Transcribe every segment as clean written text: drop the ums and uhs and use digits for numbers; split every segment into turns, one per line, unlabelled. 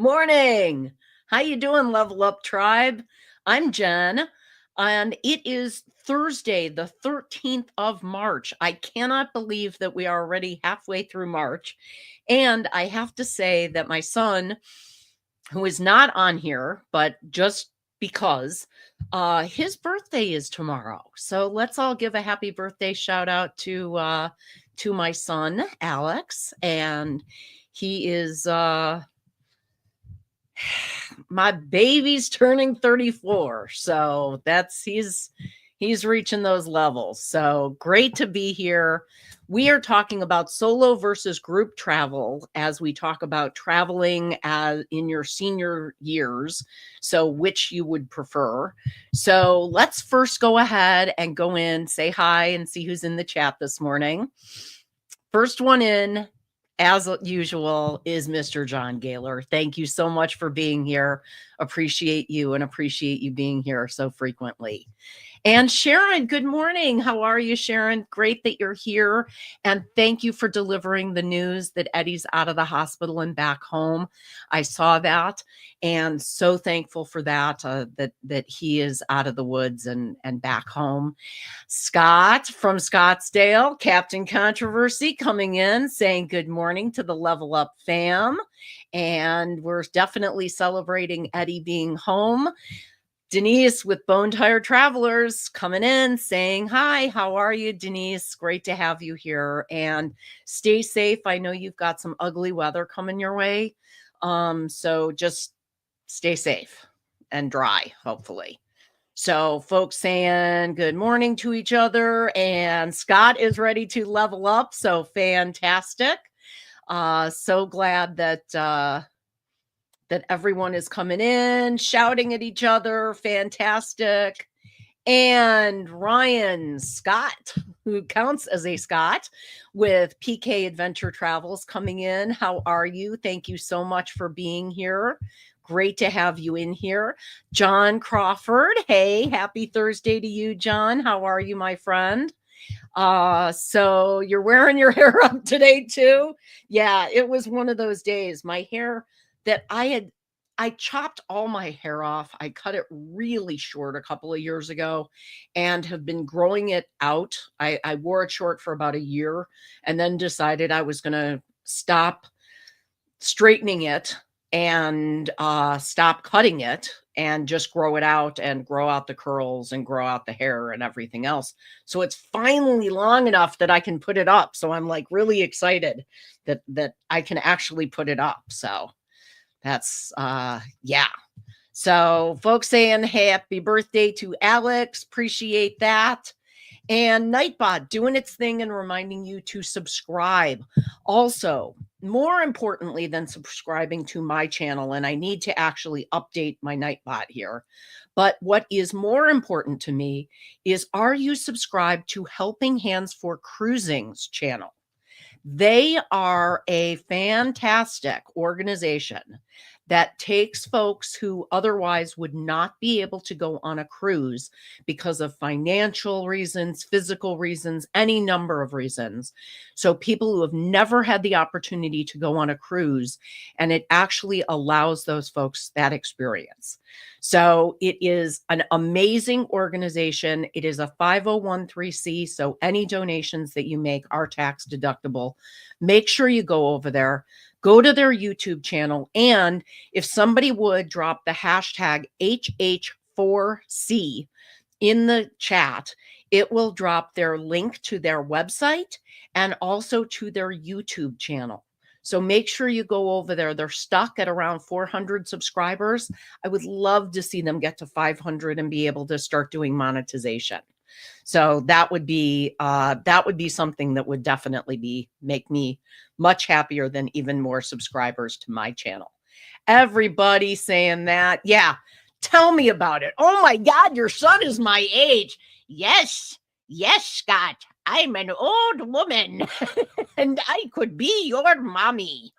Morning. How you doing, Level Up Tribe? I'm Jen, and it is Thursday, the 13th of March. I cannot believe that we are already halfway through March. And I have to say that my son, who is not on here, but just because his birthday is tomorrow. So let's all give a happy birthday shout out to my son, Alex. And he is my baby's turning 34, so he's reaching those levels. So great to be here. We are talking about solo versus group travel as we talk about traveling as in your senior years, so which you would prefer. So let's first go ahead and go in, say hi, and see who's in the chat this morning. First one in, as usual, is Mr. John Gaylor. Thank you so much for being here. Appreciate you and appreciate you being here so frequently. And Sharon, good morning. How are you, Sharon? Great that you're here. And thank you for delivering the news that Eddie's out of the hospital and back home. I saw that and so thankful for that, that he is out of the woods and back home. Scott from Scottsdale, Captain Controversy, coming in saying good morning to the Level Up fam. And we're definitely celebrating Eddie being home. Denise with Bone Tired Travelers coming in saying, hi, how are you, Denise? Great to have you here and stay safe. I know you've got some ugly weather coming your way. So just stay safe and dry, hopefully. So folks saying good morning to each other, and Scott is ready to level up. So fantastic. So glad that everyone is coming in, shouting at each other. Fantastic. And Ryan Scott, who counts as a Scott with PK Adventure Travels, coming in. How are you? Thank you so much for being here. Great to have you in here. John Crawford. Hey, happy Thursday to you, John. How are you, my friend? So you're wearing your hair up today too? Yeah, it was one of those days. My hair that I chopped all my hair off. I cut it really short a couple of years ago and have been growing it out. I wore it short for about a year and then decided I was going to stop straightening it and stop cutting it and just grow it out and grow out the curls and grow out the hair and everything else. So it's finally long enough that I can put it up. So I'm like really excited that I can actually put it up. So that's, yeah. So folks saying happy birthday to Alex. Appreciate that. And Nightbot doing its thing and reminding you to subscribe. Also, more importantly than subscribing to my channel, and I need to actually update my Nightbot here, but what is more important to me is, are you subscribed to Helping Hands for Cruising's channel? They are a fantastic organization that takes folks who otherwise would not be able to go on a cruise because of financial reasons, physical reasons, any number of reasons. So people who have never had the opportunity to go on a cruise, and it actually allows those folks that experience. So it is an amazing organization. It is a 501(c)(3), so any donations that you make are tax deductible. Make sure you go over there. Go to their YouTube channel, and if somebody would drop the hashtag HH4C in the chat, it will drop their link to their website and also to their YouTube channel. So make sure you go over there. They're stuck at around 400 subscribers. I would love to see them get to 500 and be able to start doing monetization. So that would be something that would definitely make me much happier than even more subscribers to my channel. Everybody saying that. Yeah. Tell me about it. Oh my God, your son is my age. Yes, Scott. I'm an old woman and I could be your mommy.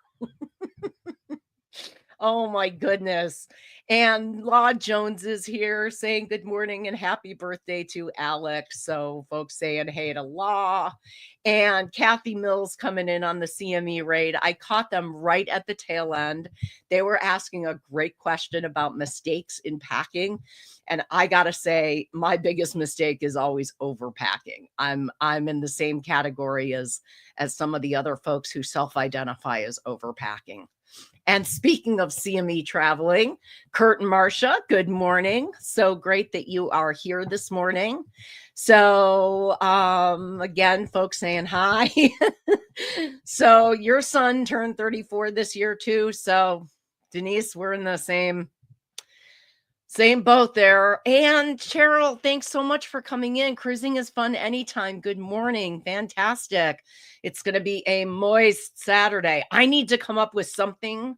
Oh my goodness. And Law Jones is here saying good morning and happy birthday to Alex. So folks saying hey to Law. And Kathy Mills coming in on the CME raid. I caught them right at the tail end. They were asking a great question about mistakes in packing. And I gotta say, my biggest mistake is always overpacking. I'm in the same category as some of the other folks who self-identify as overpacking. And speaking of CME traveling, Kurt and Marcia, good morning. So great that you are here this morning. So again, folks saying hi. So your son turned 34 this year too. So Denise, we're in the same boat there. And Cheryl, thanks so much for coming in. Cruising is fun anytime. Good morning. Fantastic. It's going to be a moist Saturday. I need to come up with something.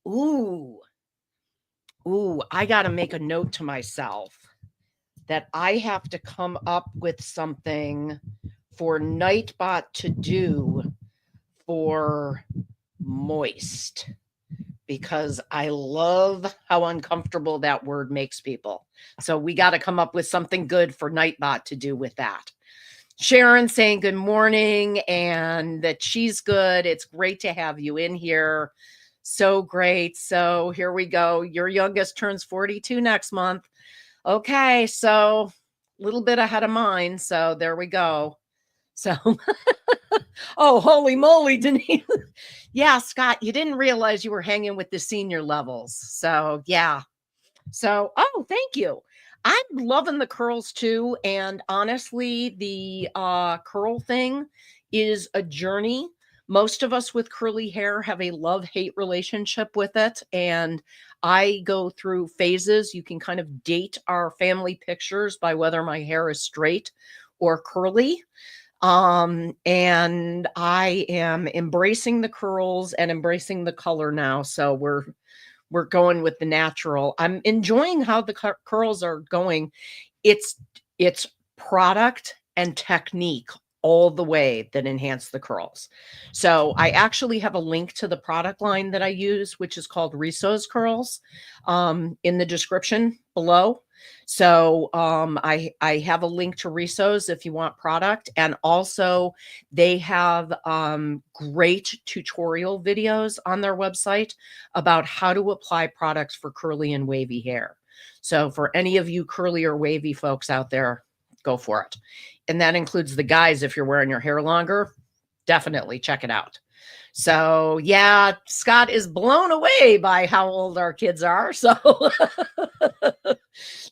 Ooh, I got to make a note to myself that I have to come up with something for Nightbot to do for moist, because I love how uncomfortable that word makes people. So we got to come up with something good for Nightbot to do with that. Sharon saying good morning and that she's good. It's great to have you in here. So great. So here we go. Your youngest turns 42 next month. Okay, so a little bit ahead of mine. So there we go. So, oh, holy moly, Denise. Yeah, Scott, you didn't realize you were hanging with the senior levels. So, yeah. So, oh, thank you. I'm loving the curls too. And honestly, the curl thing is a journey. Most of us with curly hair have a love-hate relationship with it. And I go through phases. You can kind of date our family pictures by whether my hair is straight or curly. And I am embracing the curls and embracing the color now. So we're going with the natural. I'm enjoying how the curls are going. It's product and technique all the way that enhance the curls. So I actually have a link to the product line that I use, which is called Risso's Curls, in the description below. So I have a link to Risso's if you want product. And also they have great tutorial videos on their website about how to apply products for curly and wavy hair. So for any of you curly or wavy folks out there, go for it. And that includes the guys. If you're wearing your hair longer, definitely check it out. So yeah, Scott is blown away by how old our kids are. So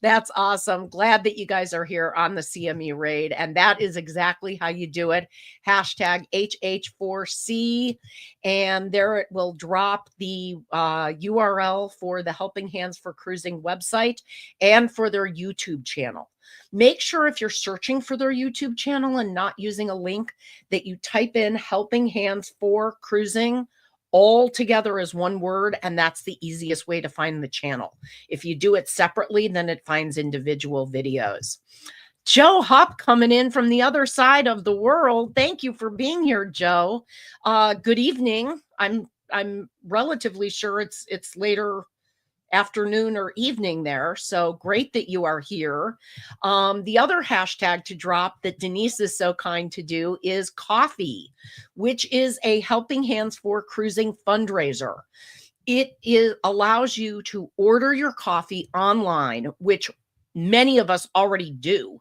that's awesome. Glad that you guys are here on the CME raid. And that is exactly how you do it. Hashtag HH4C. And there it will drop the URL for the Helping Hands for Cruising website and for their YouTube channel. Make sure if you're searching for their YouTube channel and not using a link, that you type in Helping Hands for Cruising all together as one word, and that's the easiest way to find the channel. If you do it separately, then it finds individual videos. Joe Hupp coming in from the other side of the world. Thank you for being here, Joe. Good evening. I'm relatively sure it's later afternoon or evening there. So great that you are here. The other hashtag to drop that Denise is so kind to do is coffee, which is a Helping Hands for Cruising fundraiser. It allows you to order your coffee online, which many of us already do.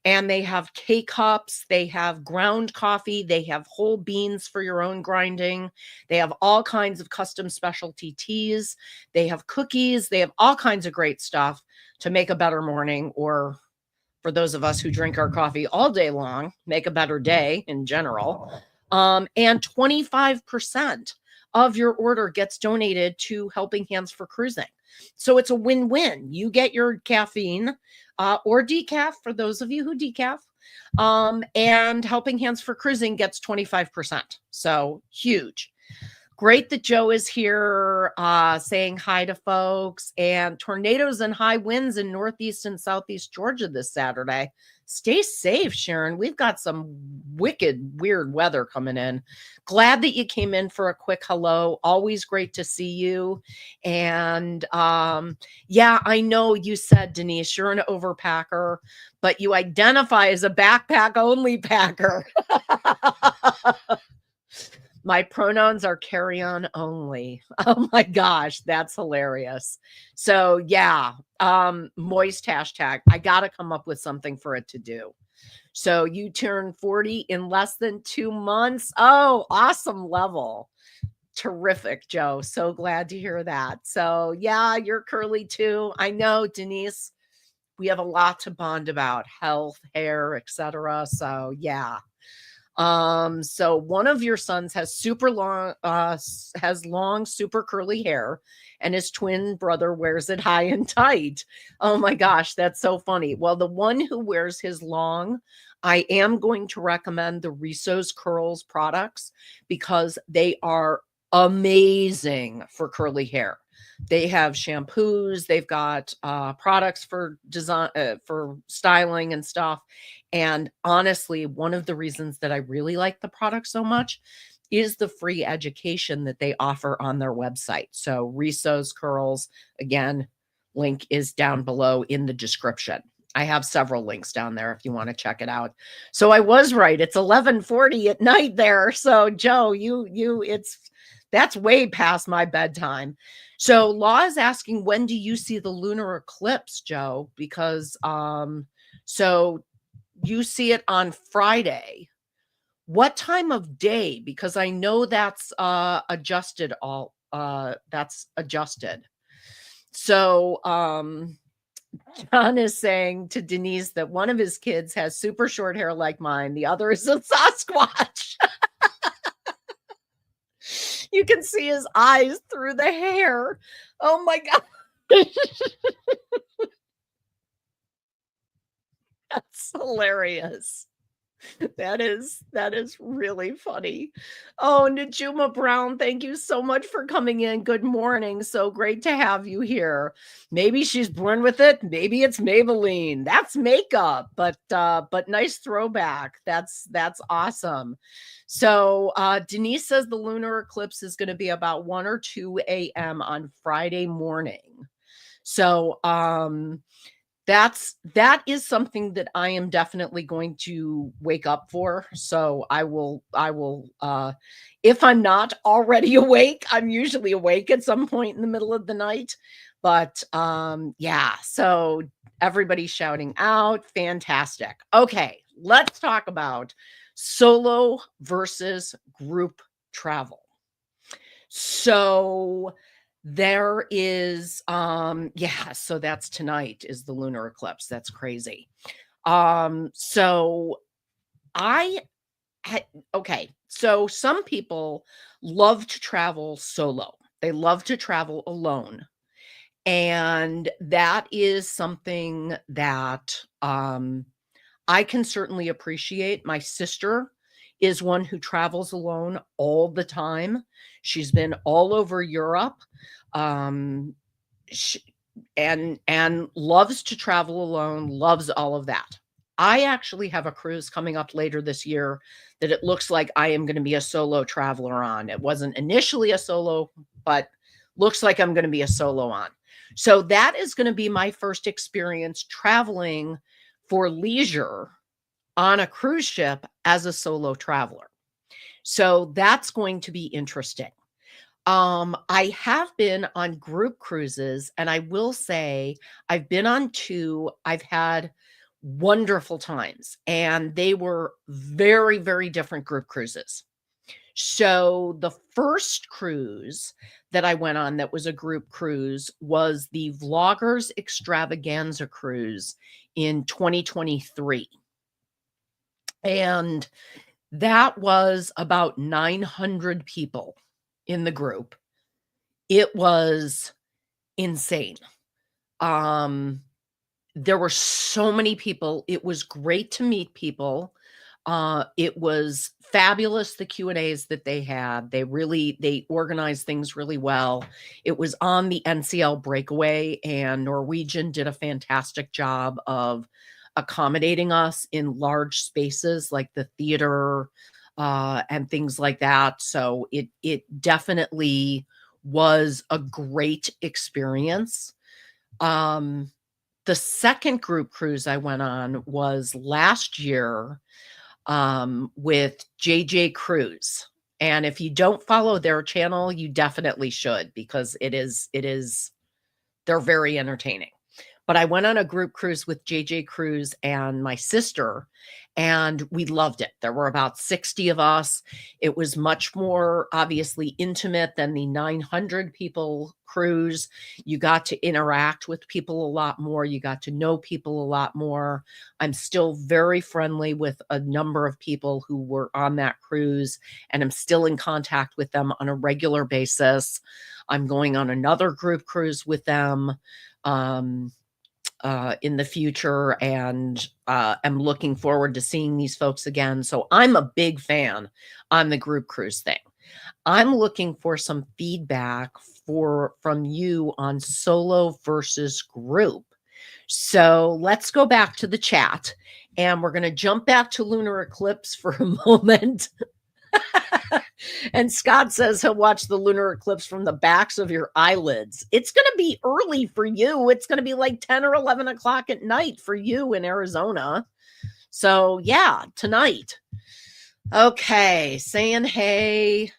And they have K-cups, they have ground coffee, they have whole beans for your own grinding. They have all kinds of custom specialty teas. They have cookies. They have all kinds of great stuff to make a better morning, or for those of us who drink our coffee all day long, make a better day in general. And 25% of your order gets donated to Helping Hands for Cruising. So it's a win-win. You get your caffeine or decaf for those of you who decaf, and Helping Hands for Cruising gets 25%. So huge. Great that Joe is here, saying hi to folks. And tornadoes and high winds in Northeast and Southeast Georgia this Saturday. Stay safe, Sharon. We've got some wicked, weird weather coming in. Glad that you came in for a quick hello. Always great to see you. And yeah, I know you said, Denise, you're an overpacker, but you identify as a backpack only packer. My pronouns are carry on only. Oh my gosh, that's hilarious. So yeah, moist hashtag. I got to come up with something for it to do. So you turn 40 in less than 2 months. Oh, awesome level. Terrific, Joe. So glad to hear that. So yeah, you're curly too. I know, Denise. We have a lot to bond about, health, hair, etc. So yeah. So one of your sons has super long, has long, super curly hair, and his twin brother wears it high and tight. Oh my gosh, that's so funny. Well, the one who wears his long, I am going to recommend the Risso's Curls products because they are amazing for curly hair. They have shampoos, they've got products for design, for styling and stuff. And honestly, one of the reasons that I really like the product so much is the free education that they offer on their website. So Risso's Curls, again, link is down below in the description. I have several links down there if you want to check it out. So I was right. It's 11:40 at night there. So Joe, that's way past my bedtime. So Law is asking, when do you see the lunar eclipse, Joe? Because so you see it on Friday. What time of day? Because I know that's adjusted all that's adjusted. So John is saying to Denise that one of his kids has super short hair like mine, the other is a Sasquatch. You can see his eyes through the hair. Oh my god. That's hilarious. That is really funny. Oh, Najuma Brown, thank you so much for coming in. Good morning. So great to have you here. Maybe she's born with it. Maybe it's Maybelline. That's makeup, but nice throwback. That's awesome. So Denise says the lunar eclipse is going to be about 1 or 2 a.m. on Friday morning. So that is something that I am definitely going to wake up for. So I will if I'm not already awake, I'm usually awake at some point in the middle of the night. But yeah, so everybody's shouting out. Fantastic. Okay, let's talk about solo versus group travel. So there is yeah, so that's tonight is the lunar eclipse. That's crazy. So okay, so some people love to travel solo. They love to travel alone. And that is something that I can certainly appreciate. My sister is one who travels alone all the time. She's been all over Europe. And loves to travel alone, loves all of that. I actually have a cruise coming up later this year that it looks like I am going to be a solo traveler on. It wasn't initially a solo, but looks like I'm going to be a solo on. So that is going to be my first experience traveling for leisure on a cruise ship as a solo traveler. So that's going to be interesting. I have been on group cruises, and I will say I've been on 2. I've had wonderful times, and they were very, very different group cruises. So the first cruise that I went on that was a group cruise was the Vloggers Extravaganza cruise in 2023. And that was about 900 people in the group. It was insane. There were so many people. It was great to meet people. It was fabulous, the Q&As that they had. They organized things really well. It was on the NCL breakaway, and Norwegian did a fantastic job of accommodating us in large spaces like the theater, and things like that. So it definitely was a great experience. The second group cruise I went on was last year, with JJ Cruise. And if you don't follow their channel, you definitely should, because they're very entertaining. But I went on a group cruise with JJ Cruise and my sister, and we loved it. There were about 60 of us. It was much more obviously intimate than the 900 people cruise. You got to interact with people a lot more. You got to know people a lot more. I'm still very friendly with a number of people who were on that cruise, and I'm still in contact with them on a regular basis. I'm going on another group cruise with them in the future, and am looking forward to seeing these folks again. So I'm a big fan on the group cruise thing. I'm looking for some feedback from you on solo versus group. So let's go back to the chat, and we're going to jump back to lunar eclipse for a moment. And Scott says he'll watch the lunar eclipse from the backs of your eyelids. It's going to be early for you. It's going to be like 10 or 11 o'clock at night for you in Arizona. So yeah, tonight. Okay, saying hey.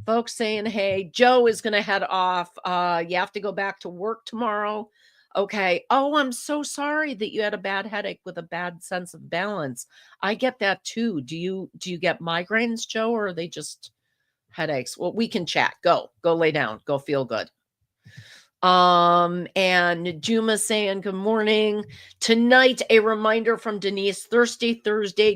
Folks saying hey. Joe is going to head off. You have to go back to work tomorrow. Okay. Oh, I'm so sorry that you had a bad headache with a bad sense of balance. I get that too. Do you get migraines, Joe, or are they just headaches? Well, we can chat. Go lay down. Go feel good. And Juma saying good morning. Tonight, a reminder from Denise, Thursday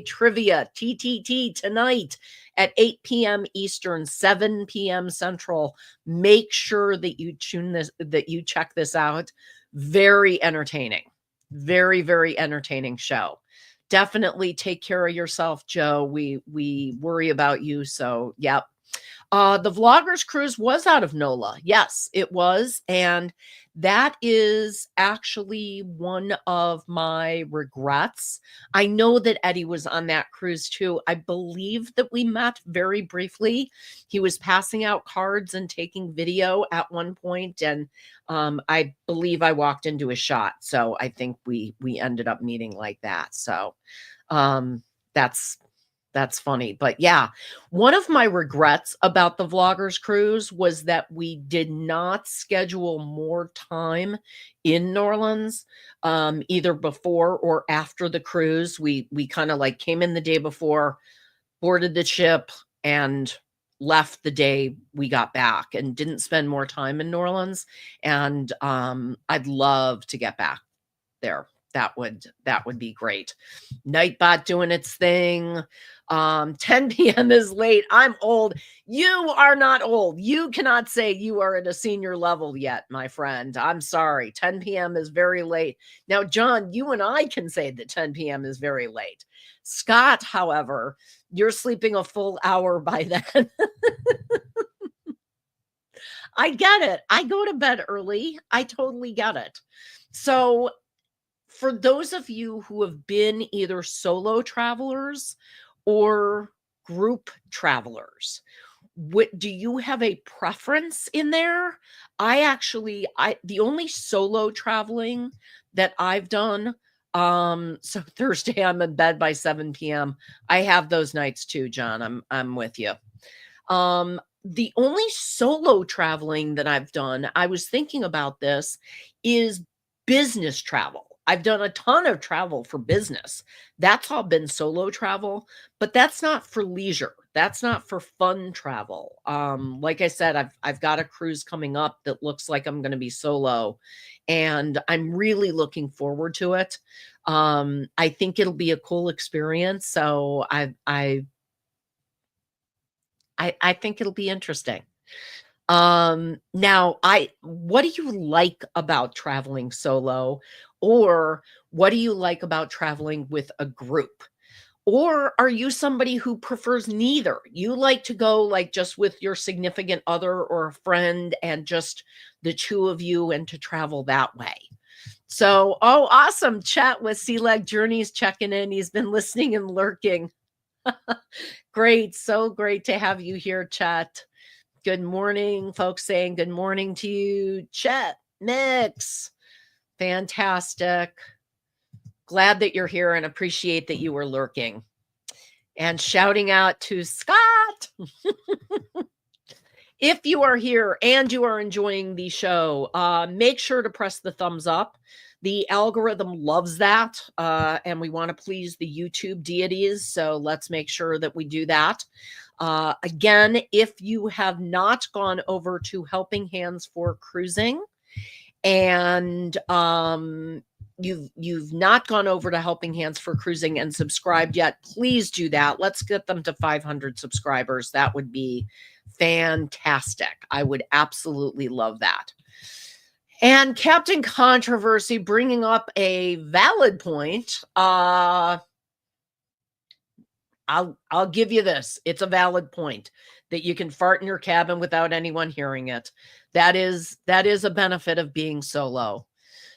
Trivia, TTT tonight at 8 p.m. Eastern, 7 p.m. Central. Make sure that you check this out. Very entertaining. Very, very entertaining show. Definitely take care of yourself, Joe. We worry about you. So, yep. The Vloggers Cruise was out of NOLA. Yes, it was. And that is actually one of my regrets. I know that Eddie was on that cruise too. I believe that we met very briefly. He was passing out cards and taking video at one point, and I believe I walked into a shot. So I think we ended up meeting like that. So that's funny. But yeah, one of my regrets about the Vloggers Cruise was that we did not schedule more time in New Orleans, either before or after the cruise. We kind of like came in the day before, boarded the ship, and left the day we got back, and didn't spend more time in New Orleans. And I'd love to get back there. That would be great. Nightbot doing its thing. 10 p.m. is late. I'm old. You are not old. You cannot say you are at a senior level yet, my friend. I'm sorry. 10 p.m. is very late. Now, John, you and I can say that 10 p.m. is very late. Scott, however, you're sleeping a full hour by then. I get it. I go to bed early. I totally get it. So for those of you who have been either solo travelers or group travelers, do you have a preference in there? The only solo traveling that I've done, so Thursday I'm in bed by 7 p.m. I have those nights too, John. I'm with you. The only solo traveling that I've done, I was thinking about this, is business travel. I've done a ton of travel for business. That's all been solo travel, but that's not for leisure. That's not for fun travel. Like I said, I've got a cruise coming up that looks like I'm going to be solo, and I'm really looking forward to it. I think it'll be a cool experience. So I think it'll be interesting. Now, what do you like about traveling solo, or what do you like about traveling with a group? Or are you somebody who prefers neither? You like to go like just with your significant other or a friend and just the two of you and to travel that way. So, oh, awesome. Chat with Sea Leg Journeys checking in. He's been listening and lurking. Great. So great to have you here, Chet. Good morning, folks saying good morning to you. Chet, Mix. Fantastic. Glad that you're here and appreciate that you were lurking. And shouting out to Scott. If you are here and you are enjoying the show, make sure to press the thumbs up. The algorithm loves that, and we want to please the YouTube deities, so let's make sure that we do that. Again, if you have not gone over to Helping Hands for Cruising and you've not gone over to Helping Hands for Cruising and subscribed yet, please do that. Let's get them to 500 subscribers. That would be fantastic. I would absolutely love that. And Captain Controversy bringing up a valid point. I'll give you this. It's a valid point that you can fart in your cabin without anyone hearing it. That is a benefit of being solo.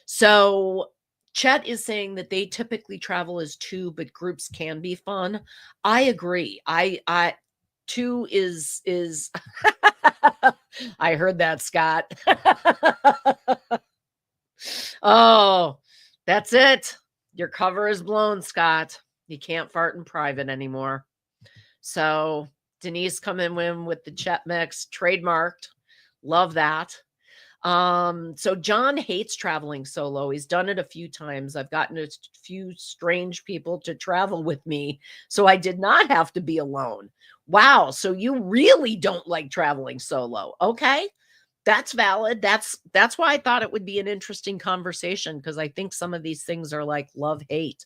So Chet is saying that they typically travel as two, but groups can be fun. I agree. I two is I heard that, Scott. Oh, that's it. Your cover is blown, Scott. You can't fart in private anymore. So Denise coming in with the Chet Mix, trademarked. Love that. So John hates traveling solo. He's done it a few times. I've gotten a few strange people to travel with me, so I did not have to be alone. Wow. So you really don't like traveling solo. Okay. That's valid. That's why I thought it would be an interesting conversation, because I think some of these things are like love-hate.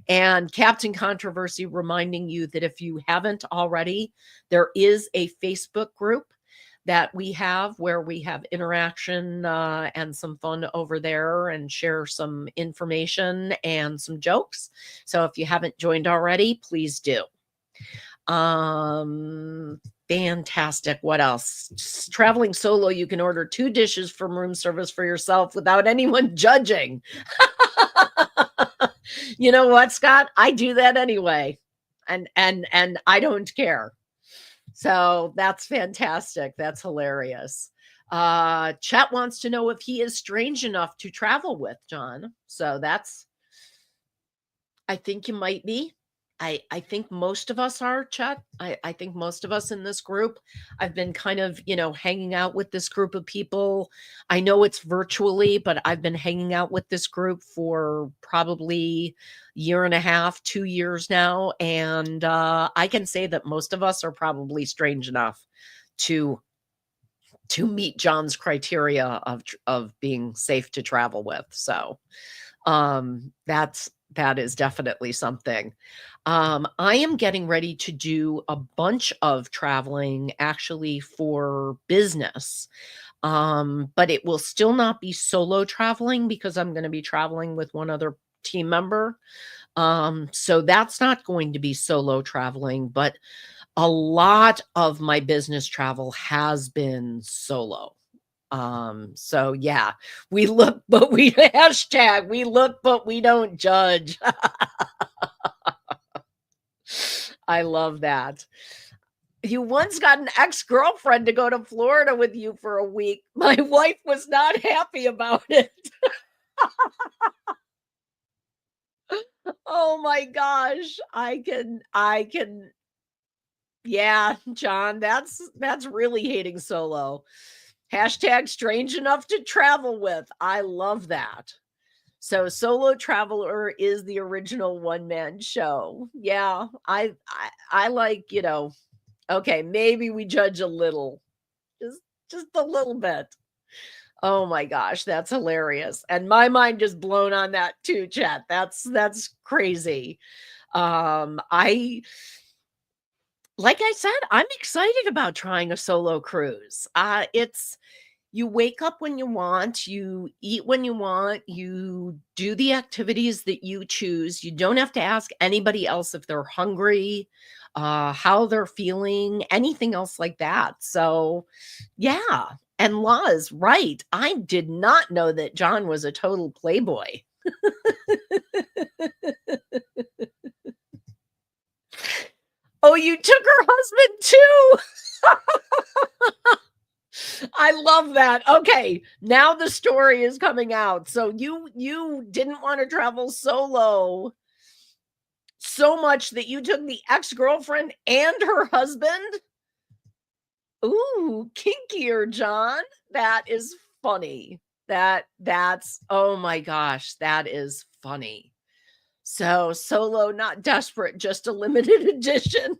And Captain Controversy reminding you that if you haven't already, there is a Facebook group that we have where we have interaction and some fun over there and share some information and some jokes. So if you haven't joined already, please do. Fantastic. What else? Just traveling solo, you can order 2 dishes from room service for yourself without anyone judging. You know what, Scott? I do that anyway. And I don't care. So that's fantastic. That's hilarious. Chet wants to know if he is strange enough to travel with, John. So I think you might be. I think most of us are, Chet. I think most of us in this group. I've been kind of, hanging out with this group of people. I know it's virtually, but I've been hanging out with this group for probably a year and a half, 2 years now. And I can say that most of us are probably strange enough to meet John's criteria of being safe to travel with. So that is definitely something. I am getting ready to do a bunch of traveling actually for business. But it will still not be solo traveling because I'm going to be traveling with one other team member. So that's not going to be solo traveling, but a lot of my business travel has been solo. So yeah, we look, but we hashtag, we look, but we don't judge. I love that. You once got an ex-girlfriend to go to Florida with you for a week. My wife was not happy about it. Oh my gosh. I can. Yeah, John, that's really hating solo. Hashtag strange enough to travel with. I love that. So Solo Traveler is the original one-man show. Yeah, I like, okay, maybe we judge a little. Just a little bit. Oh my gosh, that's hilarious. And my mind is blown on that too, chat. That's crazy. I Like I said, I'm excited about trying a solo cruise. It's you wake up when you want, you eat when you want, you do the activities that you choose. You don't have to ask anybody else if they're hungry, how they're feeling, anything else like that. So, yeah. And La's right. I did not know that John was a total playboy. Oh, you took her husband too. I love that. Okay, now the story is coming out. So you didn't want to travel solo so much that you took the ex-girlfriend and her husband? Ooh, kinkier, John. That is funny. That's oh my gosh, that is funny. So solo, not desperate, just a limited edition.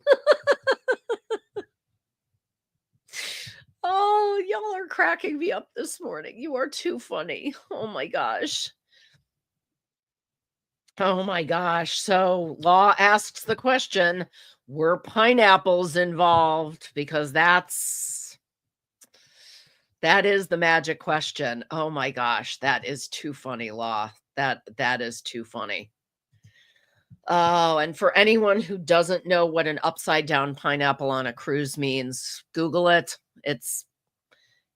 Oh, y'all are cracking me up this morning. You are too funny. Oh my gosh. Oh my gosh. So Law asks the question, were pineapples involved? Because that is the magic question. Oh my gosh, that is too funny, Law. That is too funny. Oh, and for anyone who doesn't know what an upside down pineapple on a cruise means, Google it.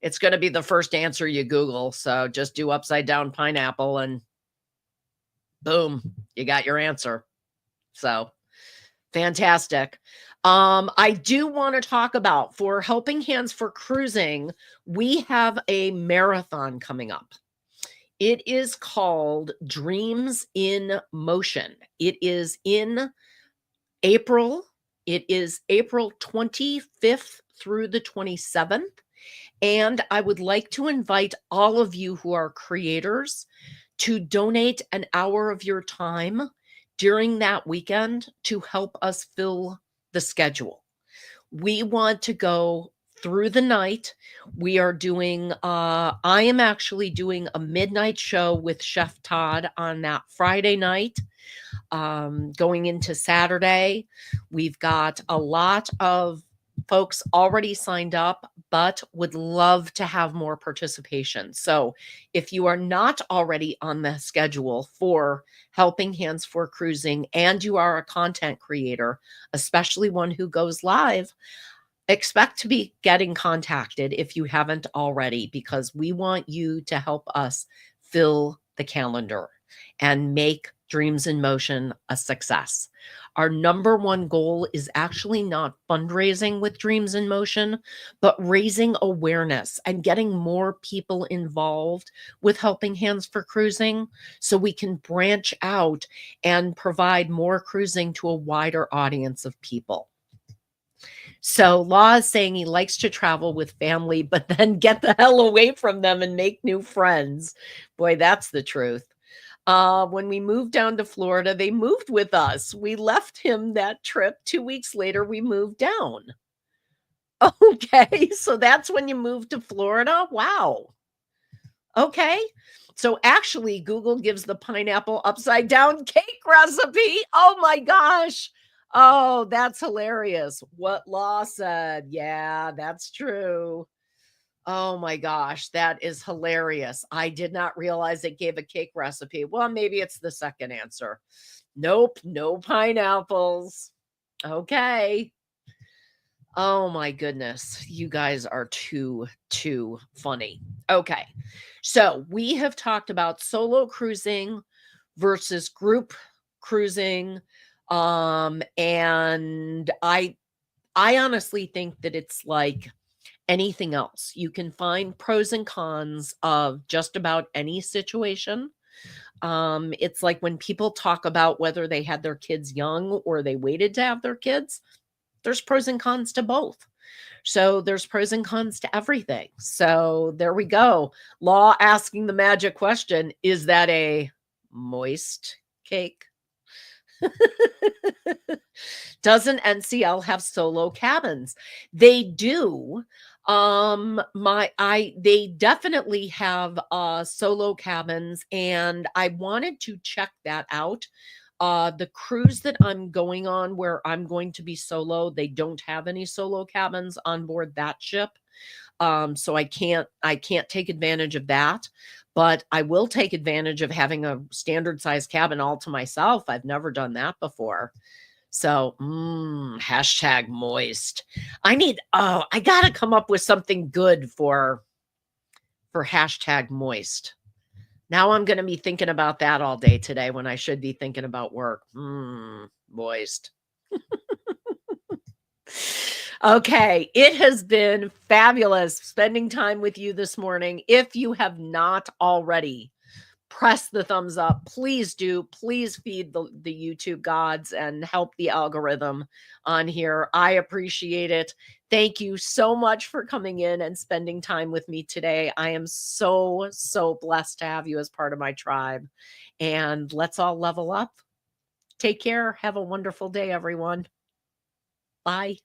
It's going to be the first answer you Google. So just do upside down pineapple and boom, you got your answer. So fantastic. I do want to talk about for Helping Hands for Cruising, we have a marathon coming up. It is called Dreams in Motion. It is in April. It is April 25th through the 27th. And I would like to invite all of you who are creators to donate an hour of your time during that weekend to help us fill the schedule. We want to go through the night. We are doing, I am actually doing a midnight show with Chef Todd on that Friday night. Going into Saturday, we've got a lot of folks already signed up, but would love to have more participation. So if you are not already on the schedule for Helping Hands for Cruising and you are a content creator, especially one who goes live, expect to be getting contacted if you haven't already, because we want you to help us fill the calendar and make Dreams in Motion a success. Our number one goal is actually not fundraising with Dreams in Motion, but raising awareness and getting more people involved with Helping Hands for Cruising so we can branch out and provide more cruising to a wider audience of people. So Law is saying he likes to travel with family, but then get the hell away from them and make new friends. Boy, that's the truth. When we moved down to Florida, they moved with us. We left him that trip. 2 weeks later, we moved down. Okay, so that's when you moved to Florida? Wow. Okay. So actually, Google gives the pineapple upside down cake recipe. Oh my gosh. Oh, that's hilarious. What Law said. Yeah, that's true. Oh my gosh, that is hilarious. I did not realize it gave a cake recipe. Well, maybe it's the second answer. Nope, no pineapples. Okay. Oh my goodness. You guys are too funny. Okay. So we have talked about solo cruising versus group cruising. And I honestly think that it's like anything else. You can find pros and cons of just about any situation. It's like when people talk about whether they had their kids young or they waited to have their kids, there's pros and cons to both. So there's pros and cons to everything. So there we go. Law asking the magic question, is that a moist cake? Doesn't NCL have solo cabins? They do. They definitely have solo cabins, and I wanted to check that out. The cruise that I'm going on, where I'm going to be solo, they don't have any solo cabins on board that ship. So I can't take advantage of that, but I will take advantage of having a standard size cabin all to myself. I've never done that before. So, hashtag moist. I gotta come up with something good for hashtag moist. Now I'm going to be thinking about that all day today when I should be thinking about work. Moist. Okay, it has been fabulous spending time with you this morning. If you have not already, press the thumbs up. Please do. Please feed the YouTube gods and help the algorithm on here. I appreciate it. Thank you so much for coming in and spending time with me today. I am so, so blessed to have you as part of my tribe. And let's all level up. Take care. Have a wonderful day, everyone. Bye.